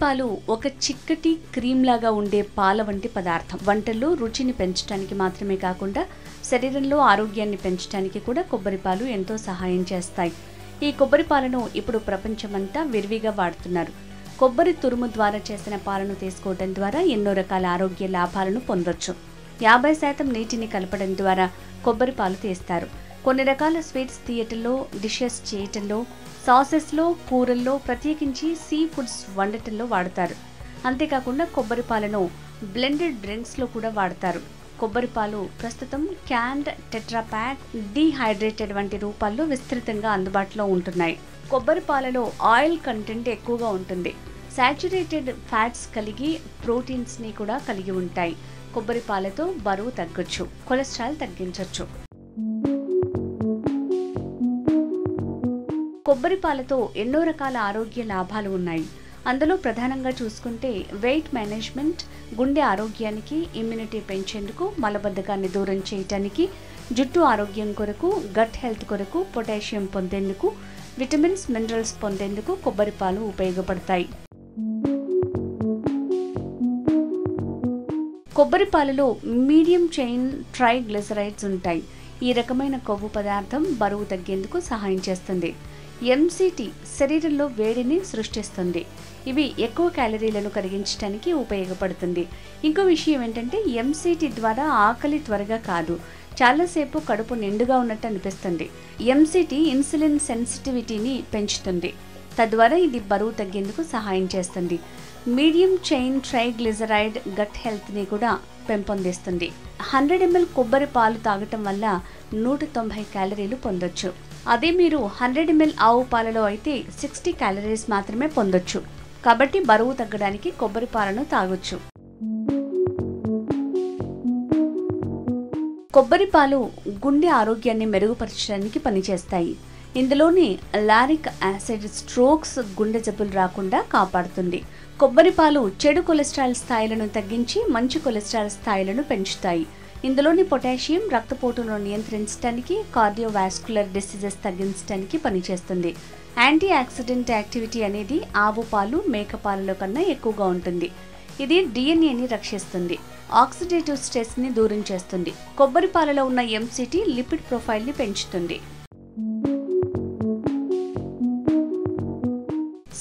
పాలు ఒక చిక్కటి క్రీమ్ లాగా ఉండే పాల వంటి పదార్థం. వంటల్లో రుచిని పెంచడానికి మాత్రమే కాకుండా శరీరంలో ఆరోగ్యాన్ని పెంచడానికి కూడా కొబ్బరి పాలు ఎంతో సహాయం చేస్తాయి. ఈ కొబ్బరి పాలను ఇప్పుడు ప్రపంచమంతా విరివిగా వాడుతున్నారు. కొబ్బరి తురుము ద్వారా చేసిన పాలను తీసుకోవడం ద్వారా ఎన్నో రకాల ఆరోగ్య లాభాలను పొందొచ్చు. 50% నీటిని కలపడం ద్వారా కొబ్బరి పాలు తీస్తారు. కొన్ని రకాల స్వీట్స్ తీయటంలో, డిషెస్ చేయటంలో, సాసెస్లో, కూరల్లో, ప్రత్యేకించి సీ ఫుడ్స్ వండటంలో వాడతారు. అంతేకాకుండా కొబ్బరి పాలను బ్లెండెడ్ డ్రింక్స్లో కూడా వాడతారు. కొబ్బరి పాలు ప్రస్తుతం క్యాన్డ్, టెట్రాప్యాక్, డీహైడ్రేటెడ్ వంటి రూపాల్లో విస్తృతంగా అందుబాటులో ఉంటున్నాయి. కొబ్బరి పాలలో ఆయిల్ కంటెంట్ ఎక్కువగా ఉంటుంది. సాచురేటెడ్ ఫ్యాట్స్ కలిగి ప్రోటీన్స్ని కూడా కలిగి ఉంటాయి. కొబ్బరి పాలతో బరువు తగ్గొచ్చు, కొలెస్ట్రాల్ తగ్గించవచ్చు. కొబ్బరి పాలతో ఎన్నో రకాల ఆరోగ్య లాభాలు ఉన్నాయి. అందులో ప్రధానంగా చూసుకుంటే వెయిట్ మేనేజ్మెంట్, గుండె ఆరోగ్యానికి, ఇమ్యూనిటీ పెంచేందుకు, మలబద్ధకాన్ని దూరం చేయడానికి, జుట్టు ఆరోగ్యం కొరకు, గట్ హెల్త్ కొరకు, పొటాషియం పొందేందుకు, విటమిన్స్, మినరల్స్ పొందేందుకు కొబ్బరి పాలు ఉపయోగపడతాయి. కొబ్బరి పాలలో మీడియం చైన్ ట్రైగ్లిసరైడ్స్ ఉంటాయి. ఈ రకమైన కొవ్వు పదార్థం బరువు తగ్గేందుకు సహాయం చేస్తుంది. ఎంసిటి శరీరంలో వేడిని సృష్టిస్తుంది. ఇవి ఎక్కువ క్యాలరీలను కరిగించడానికి ఉపయోగపడుతుంది. ఇంకో విషయం ఏంటంటే ఎంసిటి ద్వారా ఆకలి త్వరగా కాదు, చాలాసేపు కడుపు నిండుగా ఉన్నట్టు అనిపిస్తుంది. ఎంసిటి ఇన్సులిన్ సెన్సిటివిటీని పెంచుతుంది. తద్వారా ఇది బరువు తగ్గేందుకు సహాయం చేస్తుంది. మీడియం చైన్ ట్రైగ్లిజరైడ్ గట్ హెల్త్ని కూడా పెంపొందిస్తుంది. 100 ml కొబ్బరి పాలు తాగటం వల్ల 190 క్యాలరీలు పొందొచ్చు. అదే మీరు 100 ml ఆవు పాలలో అయితే 60 క్యాలరీస్ మాత్రమే పొందొచ్చు. కాబట్టి బరువు తగ్గడానికి కొబ్బరి పాలను తాగొచ్చు. కొబ్బరి పాలు గుండె ఆరోగ్యాన్ని మెరుగుపరచడానికి పనిచేస్తాయి. ఇందులోని లారిక్ యాసిడ్ స్ట్రోక్స్, గుండె జబ్బులు రాకుండా కాపాడుతుంది. కొబ్బరి పాలు చెడు కొలెస్ట్రాల్ స్థాయిలను తగ్గించి మంచి కొలెస్ట్రాల్ స్థాయిలను పెంచుతాయి. ఇందులోని పొటాషియం రక్తపోటును నియంత్రించడానికి, కార్డియోవాస్కులర్ డిసీజెస్ తగ్గించడానికి పనిచేస్తుంది. యాంటీ ఆక్సిడెంట్ యాక్టివిటీ అనేది ఆవు పాలు, మేక పాలలో కన్నా ఎక్కువగా ఉంటుంది. ఇది డిఎన్ఏని రక్షిస్తుంది, ఆక్సిడేటివ్ స్ట్రెస్ని దూరం చేస్తుంది. కొబ్బరి పాలలో ఉన్న ఎంసిటి లిపిడ్ ప్రొఫైల్ని పెంచుతుంది.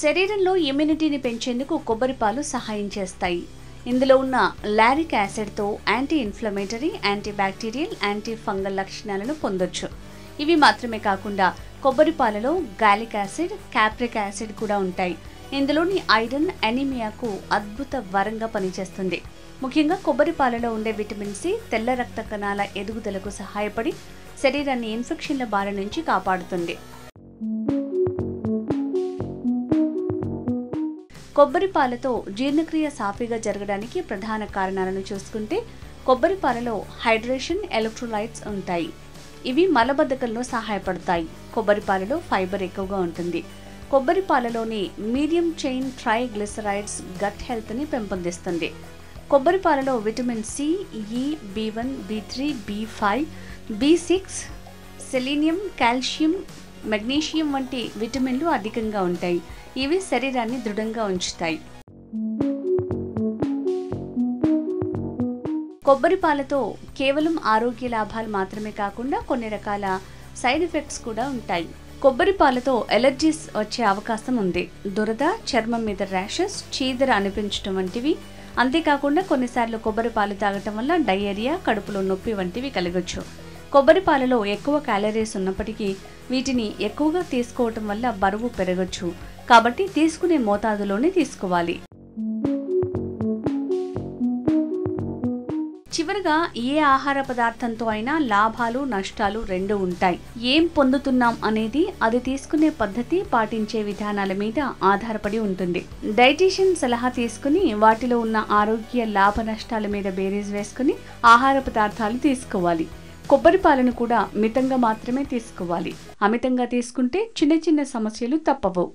శరీరంలో ఇమ్యూనిటీని పెంచేందుకు కొబ్బరి పాలు సహాయం చేస్తాయి. ఇందులో ఉన్న లారిక్ యాసిడ్తో anti inflammatory, anti bacterial, anti fungal లక్షణాలను పొందొచ్చు. ఇవి మాత్రమే కాకుండా కొబ్బరి పాలలో గాలిక్ యాసిడ్, క్యాప్రిక్ యాసిడ్ కూడా ఉంటాయి. ఇందులోని ఐరన్ అనీమియాకు అద్భుత వరంగా పనిచేస్తుంది. ముఖ్యంగా కొబ్బరి పాలలో ఉండే విటమిన్ సి తెల్ల రక్త కణాల ఎదుగుదలకు సహాయపడి శరీరాన్ని ఇన్ఫెక్షన్ల బారి నుంచి కాపాడుతుంది. కొబ్బరి పాలతో జీర్ణక్రియ సాఫీగా జరగడానికి ప్రధాన కారణాలను చూసుకుంటే కొబ్బరి పాలలో హైడ్రేషన్, ఎలక్ట్రోలైట్స్ ఉంటాయి. ఇవి మలబద్ధకంలో సహాయపడతాయి. కొబ్బరి పాలలో ఫైబర్ ఎక్కువగా ఉంటుంది. కొబ్బరి పాలలోని మీడియం చైన్ ట్రైగ్లిసరైడ్స్ గట్ హెల్త్ని పెంపొందిస్తుంది. కొబ్బరి పాలలో విటమిన్ సి, ఇ, బి1, బి3, బి5, బి6, సెలీనియం, కాల్షియం, మెగ్నీషియం వంటి విటమిన్లు అధికంగా ఉంటాయి. ఇవి శరీరాన్ని దృఢంగా ఉంచుతాయి. కొబ్బరి పాలతో కేవలం ఆరోగ్య లాభాలు మాత్రమే కాకుండా కొన్ని రకాల సైడ్ ఎఫెక్ట్స్ కూడా ఉంటాయి. కొబ్బరి పాలతో ఎలర్జీస్ వచ్చే అవకాశం ఉంది. దురద, చర్మం మీద ర్యాషెస్, చీదర అనిపించడం వంటివి. అంతేకాకుండా కొన్నిసార్లు కొబ్బరి పాలు తాగటం వల్ల డయేరియా, కడుపులో నొప్పి వంటివి కలగొచ్చు. కొబ్బరి పాలలో ఎక్కువ క్యాలరీస్ ఉన్నప్పటికీ వీటిని ఎక్కువగా తీసుకోవటం వల్ల బరువు పెరగొచ్చు. కాబట్టి తీసుకునే మోతాదులోనే తీసుకోవాలి. చివరగా ఏ ఆహార పదార్థంతో అయినా లాభాలు, నష్టాలు రెండు ఉంటాయి. ఏం పొందుతున్నాం అనేది అది తీసుకునే పద్ధతి, పాటించే విధానాల మీద ఆధారపడి ఉంటుంది. డైటీషియన్ సలహా తీసుకుని వాటిలో ఉన్న ఆరోగ్య లాభ నష్టాల మీద బేరీజ్ వేసుకుని ఆహార పదార్థాలు తీసుకోవాలి. కొబ్బరి పాలను కూడా మితంగా మాత్రమే తీసుకోవాలి. అమితంగా తీసుకుంటే చిన్న చిన్న సమస్యలు తప్పవు.